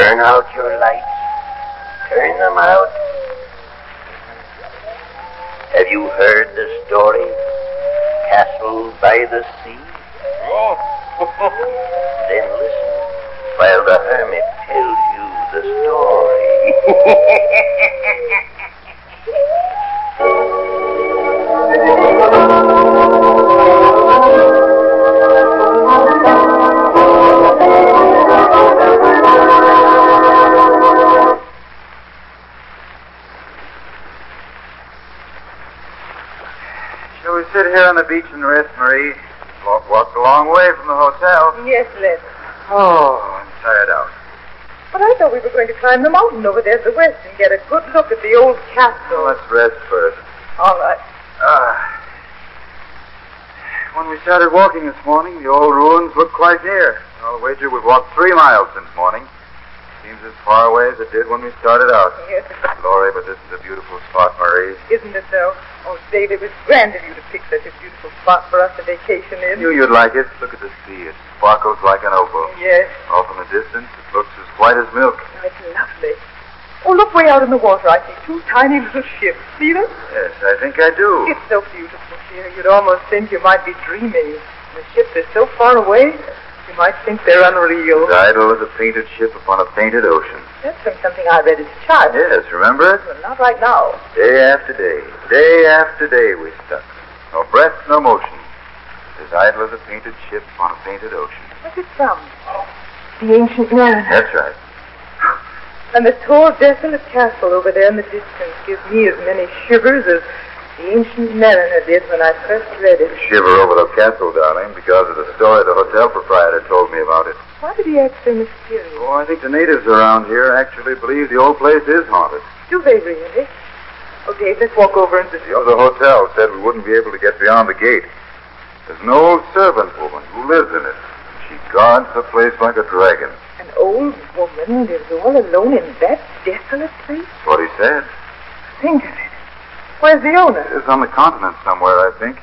Turn out your lights. Turn them out. Have you heard the story? Castle by the Sea? Oh. Then listen while the Hermit tells you the story. Shall we sit here on the beach and rest, Marie? Walked a long way from the hotel. Yes, let's. Oh, I'm tired out. But I thought we were going to climb the mountain over there to the west and get a good look at the old castle. Well, let's rest first. All right. When we started walking this morning, the old ruins looked quite near. I'll wager we've walked 3 miles since morning. Seems as far away as it did when we started out. Yes. Glory, but this is a beautiful spot, Marie. Isn't it, though? Oh, Dave, it was grand of you to pick such a beautiful spot for us to vacation in. Knew you'd like it. Look at the sea. It sparkles like an opal. Yes. Off in the distance, it looks as white as milk. Oh, it's lovely. Oh, look way out in the water. I see 2 tiny little ships. See them? Yes, I think I do. It's so beautiful here. You'd almost think you might be dreaming. The ships are so far away, you might think they're unreal. As idle as a painted ship upon a painted ocean. That's from something I read as a child. Yes, remember it? Well, not right now. Day after day we stuck. No breath, no motion. As idle as a painted ship on a painted ocean. What's it from? The ancient man. That's right. And the tall, desolate castle over there in the distance gives me as many shivers as the ancient mariner did when I first read it. Shiver over the castle, darling, because of the story the hotel proprietor told me about it. Why did he act so mysterious? Oh, I think the natives around here actually believe the old place is haunted. Do they really? Oh, Dave, let's walk over and visit. The hotel said we wouldn't be able to get beyond the gate. There's an old servant woman who lives in it. She guards the place like a dragon. An old woman lives all alone in that desolate place? That's what he said. Think of it. Where's the owner? It's on the continent somewhere, I think.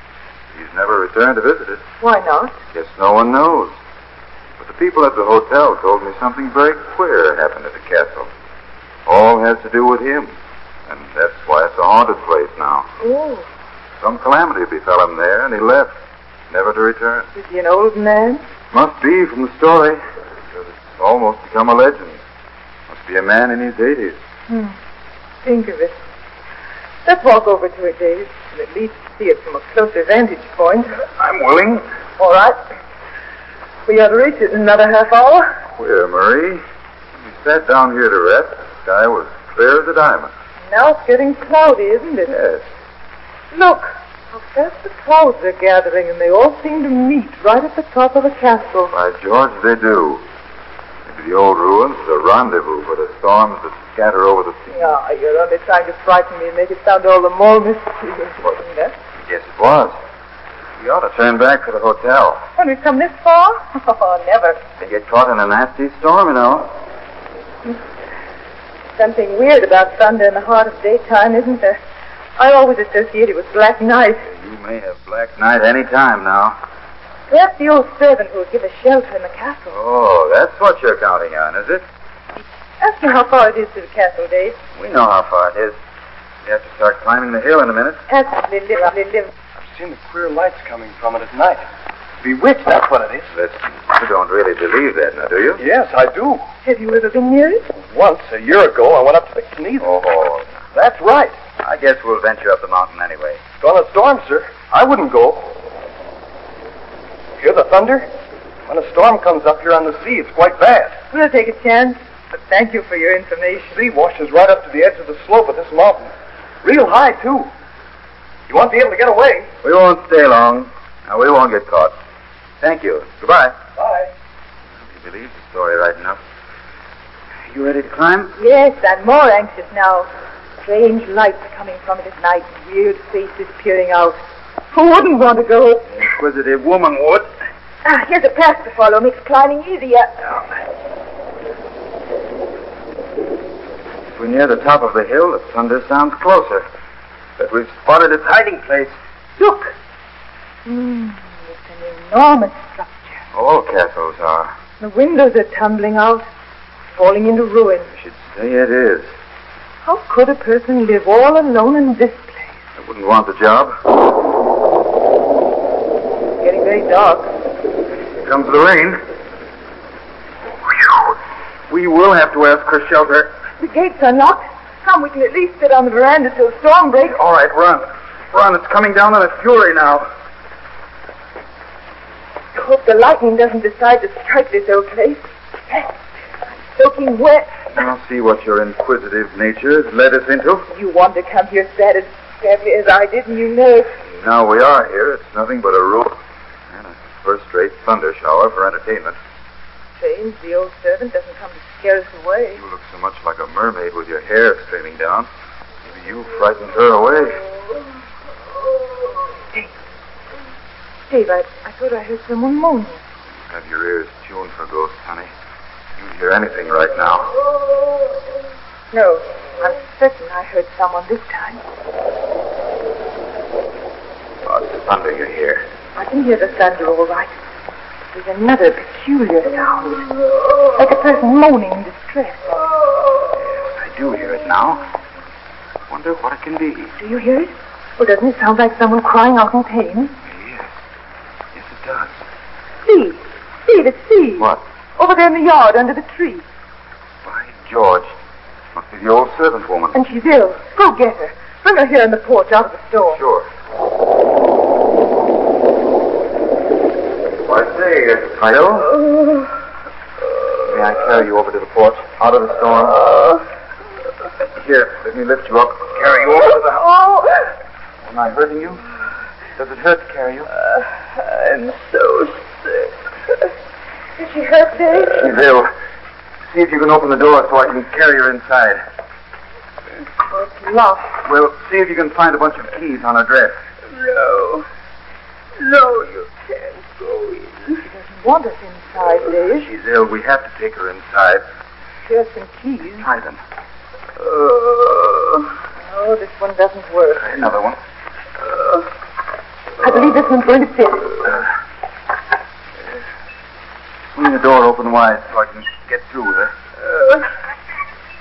He's never returned to visit it. Why not? Guess no one knows. But the people at the hotel told me something very queer happened at the castle. All has to do with him. And that's why it's a haunted place now. Oh. Some calamity befell him there, and he left, never to return. Is he an old man? Must be from the story, because it's almost become a legend. Must be a man in his 80s. Think of it. Let's walk over to it, Dave, and at least see it from a closer vantage point. I'm willing. All right. We ought to reach it in another half hour. Queer, Marie. When we sat down here to rest, the sky was clear as a diamond. Now it's getting cloudy, isn't it? Yes. Look, how fast the clouds are gathering, and they all seem to meet right at the top of the castle. By George, they do. Maybe the old ruins is a rendezvous for the storms that scatter over the sea. Ah, you're only trying to frighten me and make it sound all the more mysterious. Wasn't that? Yes, it was. We ought to turn back to the hotel. When we've come this far? Oh, never. They get caught in a nasty storm, you know. Something weird about thunder in the heart of daytime, isn't there? I always associate it with black night. You may have black night any time now. Perhaps the old servant will give us shelter in the castle. Oh, that's what you're counting on, is it? Ask me how far it is to the castle, Dave. We know how far it is. We have to start climbing the hill in a minute. Ask Liv. I've seen the queer lights coming from it at night. Bewitched, that's what it is. Listen, you don't really believe that, now, do you? Yes, I do. Have you ever been near it? Once, a year ago, I went up to the Knees. Oh, That's right. I guess we'll venture up the mountain anyway. It's gonna storm, sir. I wouldn't go. Hear the thunder? When a storm comes up here on the sea, it's quite bad. We'll take a chance, but thank you for your information. The sea washes right up to the edge of the slope of this mountain. Real high, too. You won't be able to get away. We won't stay long. Now, we won't get caught. Thank you. Goodbye. Bye. You believe the story right enough. You ready to climb? Yes, I'm more anxious now. Strange lights coming from it at night, weird faces peering out. Who wouldn't want to go? An inquisitive woman would. Ah, here's a path to follow. Makes climbing easier. If we're near the top of the hill, the thunder sounds closer. But we've spotted its hiding place. Look. It's an enormous structure. All castles are. The windows are tumbling out. falling into ruin. I should say it is. How could a person live all alone in this place? I wouldn't want the job. It's getting very dark. Here comes the rain. Whew. We will have to ask for shelter. The gate's unlocked. Come, we can at least sit on the veranda till the storm breaks. All right, run. Run, it's coming down in a fury now. I hope the lightning doesn't decide to strike this old place. I'm soaking wet. I'll see what your inquisitive nature has led us into. You want to come here sad as badly as I did, and you know it. Now we are here. It's nothing but a roof and a first-rate thunder shower for entertainment. Strange, the old servant doesn't come to scare us away. You look so much like a mermaid with your hair streaming down. Maybe you frightened her away. Dave, I thought I heard someone moaning. Have your ears tuned for ghosts, honey. You'd hear anything right now. No, I'm certain I heard someone this time. Oh, it's thunder you hear. I can hear the thunder all right. There's another peculiar sound, like a person moaning in distress. Yes, I do hear it now. Wonder what it can be. Do you hear it? Or doesn't it sound like someone crying out in pain? Yes. Yes, it does. See, see. What? Over there in the yard under the tree. By George. Must be the old servant woman. And she's ill. Go get her. Bring her here in the porch out of the storm. Sure. I say, Fido. May I carry you over to the porch, out of the storm? Here, let me lift you up, carry you over to the house. Am I hurting you? Does it hurt to carry you? I'm so sick. Is she hurt, Dave? She's ill. See if you can open the door so I can carry her inside. Oh, it's locked. Well, see if you can find a bunch of keys on her dress. No, you can't go in. She doesn't want us inside, Dave. She's ill. We have to take her inside. Here's some keys. Try them. Oh, this one doesn't work. Try another one. I believe this one's going to fit. Swing the door open wide so I can get through with her.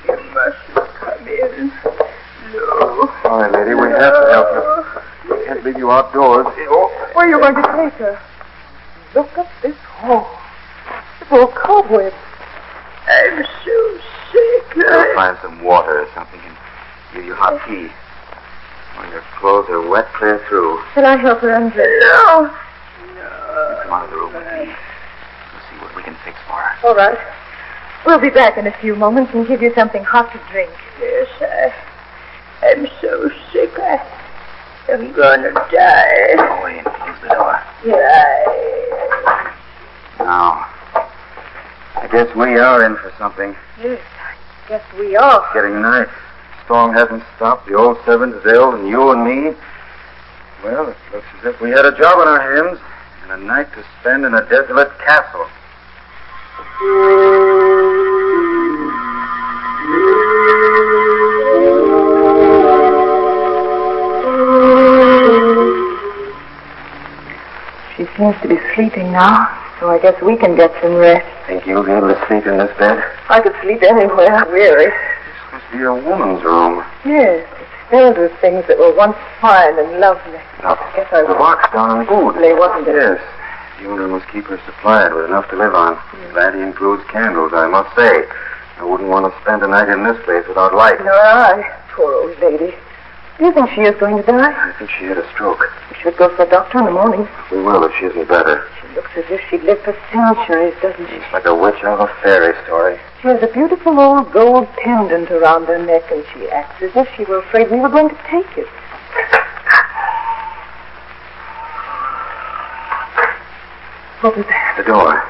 You mustn't come in. No. All right, lady, we have to help you. We can't leave you outdoors. Oh. Where are you going to take her? Look at this hole. It's all cobwebs. I'm so sick. We'll find some water or something and give you hot tea. When your clothes are wet clear through. Shall I help her undress? No. Come out of the room with me. We'll see what we can fix for her. All right. We'll be back in a few moments and give you something hot to drink. Yes, I'm so sick. I'm gonna die. Go away and close the door. Yeah. Now, I guess we are in for something. Yes, I guess we are. It's getting night. The storm hasn't stopped. The old servant is ill, and you and me. Well, it looks as if we had a job on our hands and a night to spend in a desolate castle. She seems to be sleeping now, so I guess we can get some rest. Think you'll be able to sleep in this bed? I could sleep anywhere, really. This must be your woman's room. Yes, it's filled with things that were once fine and lovely. Now, I guess I the box down in food. Wasn't it? Yes. The owner must keep her supplied with enough to live on. Glad he includes candles, I must say. I wouldn't want to spend a night in this place without light. Nor I. Poor old lady. Do you think she is going to die? I think she had a stroke. We should go for a doctor in the morning. We will if she isn't better. She looks as if she'd lived for centuries, doesn't she? It's like a witch out of a fairy story. She has a beautiful old gold pendant around her neck, and she acts as if she were afraid we were going to take it. What was that? The door.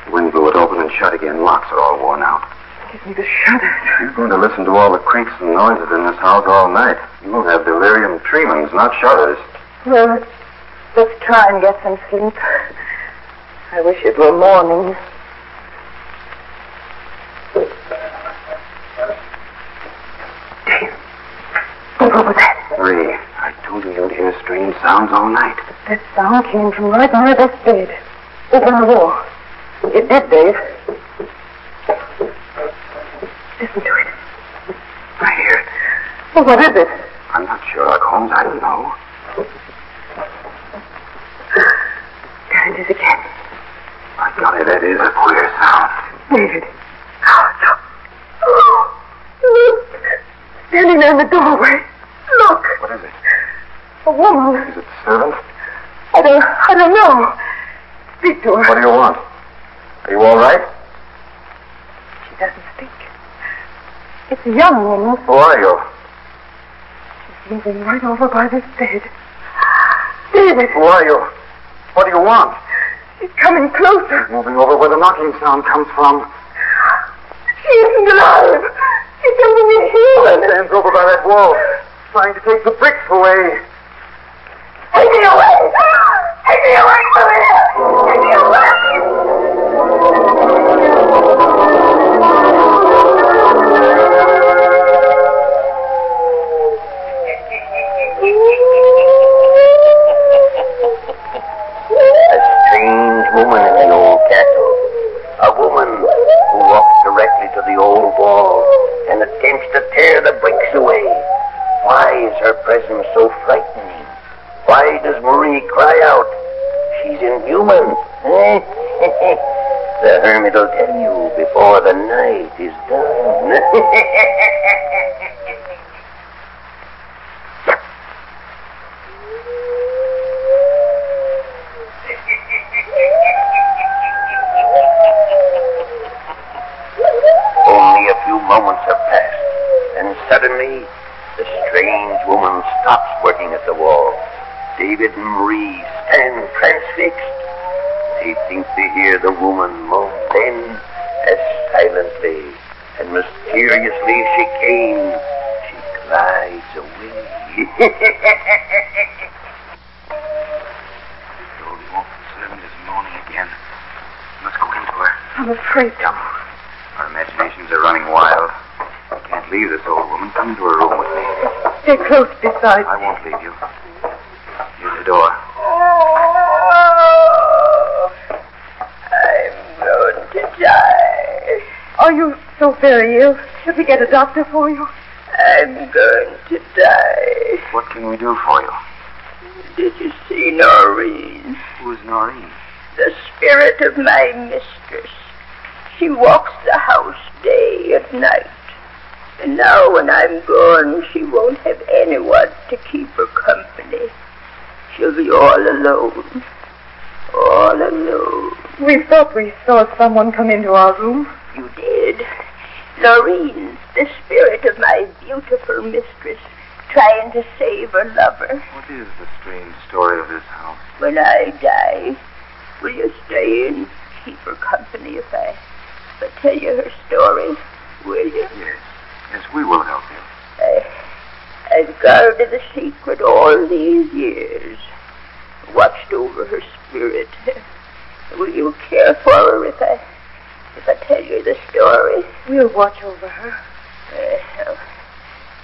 The wind blew it open and shut again. Locks are all worn out. Gives me the shudders. You're going to listen to all the creaks and noises in this house all night. You'll have delirium tremens, not shudders. Well, let's try and get some sleep. I wish it were morning. Dave, what was that? Marie, I told you you'd hear strange sounds all night. That sound came from right under this bed. Over on the wall. It did, Dave. Listen to it. I hear it. Well, what is it? I'm not Sherlock Holmes. I don't know. There it is again. My golly, that is a queer sound. David. Oh, look. Standing there in the doorway. Look. What is it? A woman. Is it the servant? I don't know. Speak to her. What do you want? Are you all right? She doesn't speak. It's a young woman. Who are you? She's moving right over by this bed. David. Who are you? What do you want? She's coming closer. Moving over where the knocking sound comes from. She isn't alive. She's something inhuman. Stands over by that wall, trying to take the bricks away. Take me away! Take me away from here! Take me away! A strange woman in the old castle. A woman who walks directly to the old wall and attempts to tear the bricks away. Why is her presence so frightening? Why does Marie cry out? She's inhuman. The Hermit will tell you before the night is done. Only a few moments have passed, and suddenly the strange woman stops working at the wall. David and Marie stand transfixed. They think they hear the woman moan. Then, as silently and mysteriously as she came, she glides away. The old woman servant is moaning again. Let's go into her. I'm afraid so. Our imaginations are running wild. Can't leave this old woman. Come into her room with me. Stay close beside I me. won't leave you. Here's the door. I'm going to die. Are you so very ill? Should we get a doctor for you? I'm going to die. What can we do for you? Did you see Noreen? Who is Noreen? The spirit of my mistress. She walks the house day and night. And now when I'm gone, she won't have anyone to keep her company. She'll be all alone. All alone. We thought we saw someone come into our room. You did. Noreen, the spirit of my beautiful mistress, trying to save her lover. What is the strange story of this house? When I die, will you stay and keep her company if I tell you her story? Will you? Yes. Yes, we will help you. I've guarded the secret all these years. Watched over her spirit. Will you care for her if I tell you the story? We'll watch over her.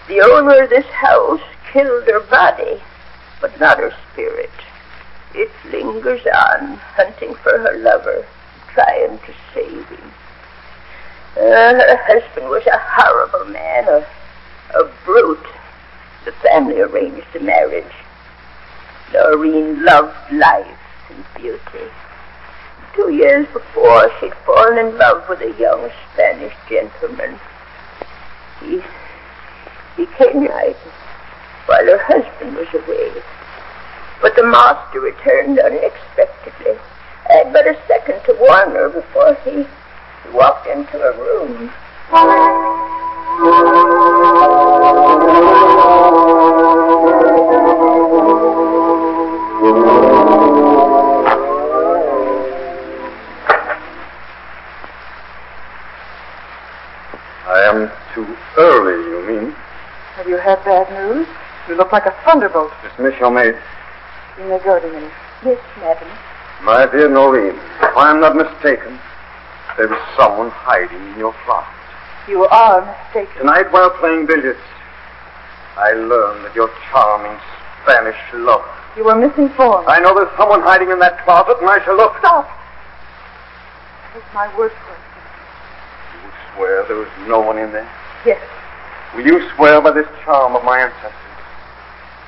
The owner of this house killed her body, but not her spirit. It lingers on, hunting for her lover, trying to save him. Her husband was a horrible man, a brute. The family arranged the marriage. Noreen loved life and beauty. 2 years before, she'd fallen in love with a young Spanish gentleman. He came right while her husband was away. But the master returned unexpectedly. I had but a second to warn her before he walked into her room. I am too early, you mean? Have you had bad news? You look like a thunderbolt. Dismiss your maid. You may go to me. Yes, madam. My dear Noreen, if I am not mistaken, there is someone hiding in your closet. You are mistaken. Tonight, while playing billiards, I learned that your charming Spanish lover. You were misinformed. I know there's someone hiding in that closet, and I shall look. Stop. Take my word for it. will swear there was no one in there? Yes. Will you swear by this charm of my ancestors?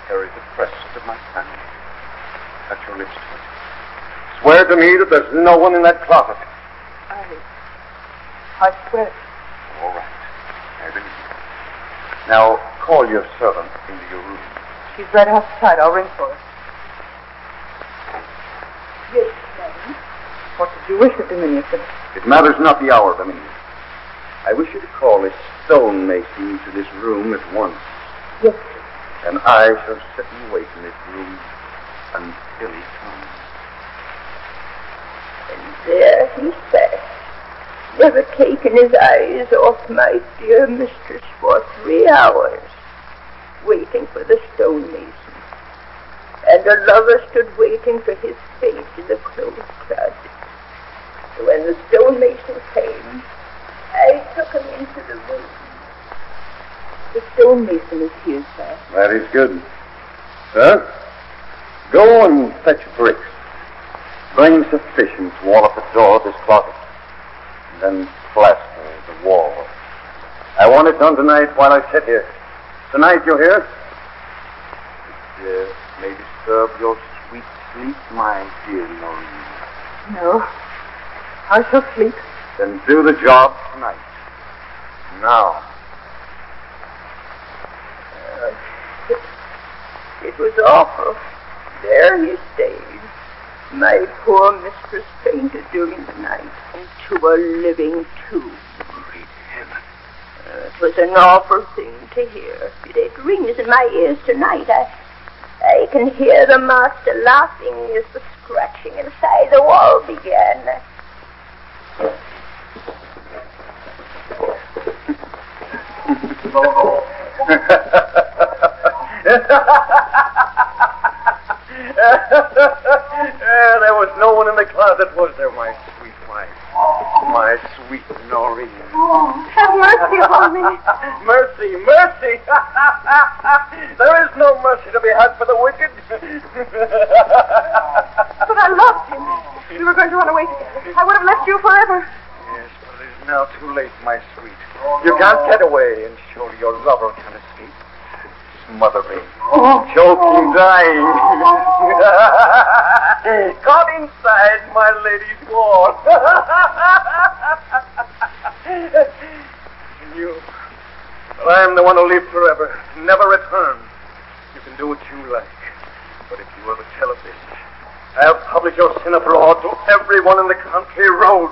Carry the crest of my family. Touch your lips to it. Swear to me that there's no one in that closet. I swear. All right. I believe you. Now, call your servant into your room. She's right outside. I'll ring for her. Yes, madam. What did you wish of Dominion? It matters not the hour, Dominion. I wish you to call a stonemason to this room at once. Yes. And I shall sit and wait in this room until he comes. And there he sat, never taking his eyes off my dear mistress for 3 hours, waiting for the stonemason. And the lover stood waiting for his fate in the closed closet. So when the stonemason came, I took him into the room. The stonemason is here, sir. That is good. Sir, go and fetch bricks. Bring sufficient to wall up the door of this closet. And then plaster the wall. I want it done tonight while I sit here. Tonight, you hear? It may disturb your sweet sleep, my dear Noreen. No. I shall sleep. Then do the job tonight. Now. It was awful. There he stayed. My poor mistress fainted during the night into a living tomb. Great heaven. It was an awful thing to hear. It rings in my ears tonight. I can hear the master laughing as the scratching inside the wall began. There was no one in the closet, was there, my sweet wife? My sweet Noreen. Oh, have mercy upon me. Mercy, mercy! There is no mercy to be had for the wicked. But I loved him. We were going to run away together. I would have left you forever. Yes, but it is now too late, my sweet. You can't get away, and surely your lover can escape. Smother me. Choking, dying. Caught inside my lady's wall. You. Well, I am the one who live forever, never return. You can do what you like. But if you ever tell of this, I'll publish your sin abroad to everyone in the country road.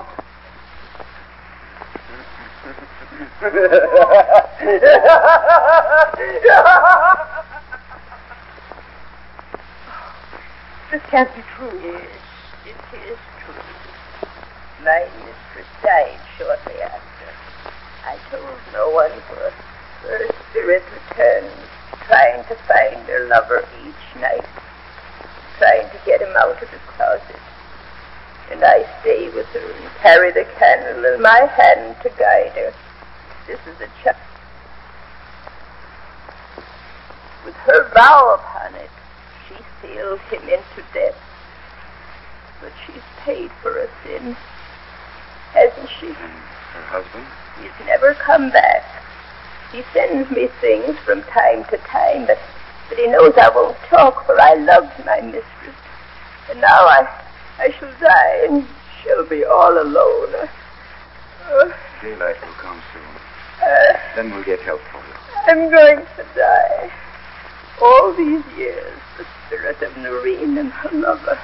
This can't be true. Yes, it is true. My mistress died shortly after. I told no one, for her spirit returns, trying to find her lover each night, trying to get him out of the closet. And I stay with her and carry the candle in my hand to guide her. This is a child. With her vow upon it, she sealed him into death. But she's paid for her sin, hasn't she? Her husband? He's never come back. He sends me things from time to time, but he knows I won't talk, for I loved my mistress. And now I shall die, and she'll be all alone. Daylight will come soon. Then we'll get help for you. I'm going to die. All these years, the spirit of Noreen and her lover,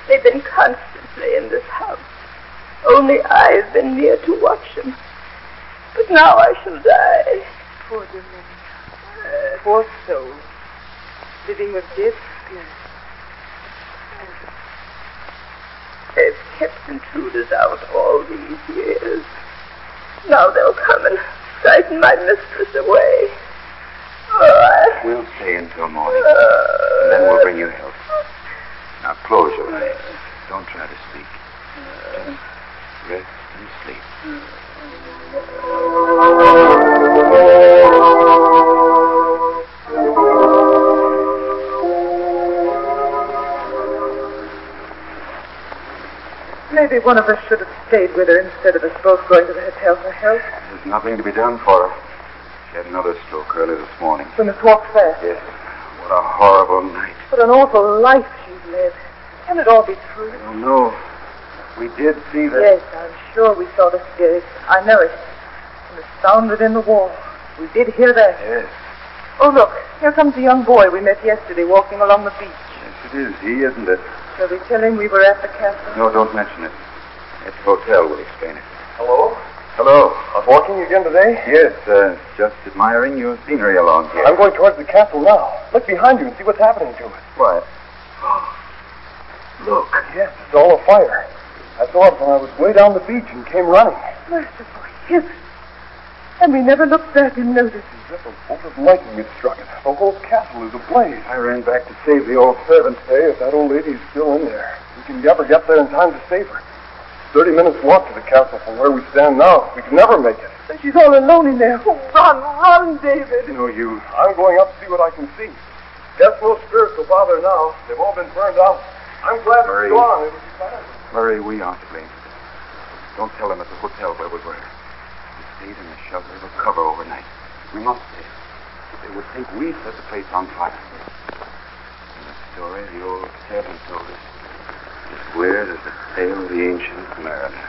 they've been constantly in this house. Only I've been near to watch them. But now I shall die. Poor Dominion. Poor soul. Living with death spirit. They've kept intruders out all these years. Now they'll come and frighten my mistress away. We'll stay until morning, and then we'll bring you help. Now close your eyes. Don't try to speak. Just rest and sleep. Maybe one of us should have stayed with her instead of us both going to the hotel for help. There's nothing to be done for her. She had another stroke early this morning. We must walk fast. Yes. What a horrible night. What an awful life she's led. Can it all be true? I don't know. We did see that. Yes, I'm sure we saw the spirit. I know it. And the sound within the wall. We did hear that. Yes. Oh, look. Here comes the young boy we met yesterday walking along the beach. Yes, it is. He, isn't it? Shall we tell him we were at the castle? No, don't mention it. At the hotel, we'll explain it. Hello? Hello. Out walking again today? Yes, just admiring your scenery along here. I'm going towards the castle now. Look behind you and see what's happening to it. What? Look. Yes, it's all afire. I saw it when I was way down the beach and came running. Merciful heaven. And we never looked back and noticed. As if a bolt of lightning had struck it. The whole castle is ablaze. I ran back to save the old servant. Hey, if that old lady's still in there, we can never get there in time to save her. 30 minutes walk to the castle from where we stand now. We can never make it. And she's all alone in there. Oh, run, David. No use. I'm going up to see what I can see. Guess no spirits will bother now. They've all been burned out. I'm glad Murray. it's gone. It'll be fine. Murray, we aren't to blame for this. Don't tell them at the hotel where we were. We stayed in the shelter of a cover overnight. We must stay. They would think we set the place on fire. In the story the old servant told us, as weird as the tale of the ancient mariner.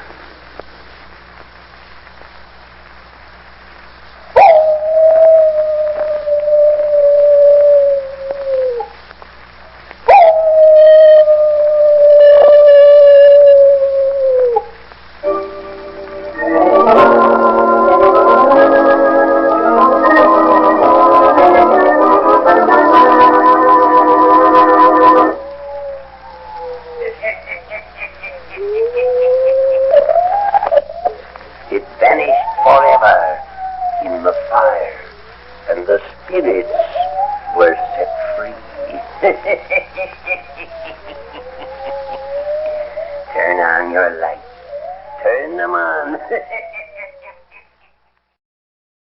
It vanished forever in the fire, and the spirits were set free. Turn on your lights. Turn them on.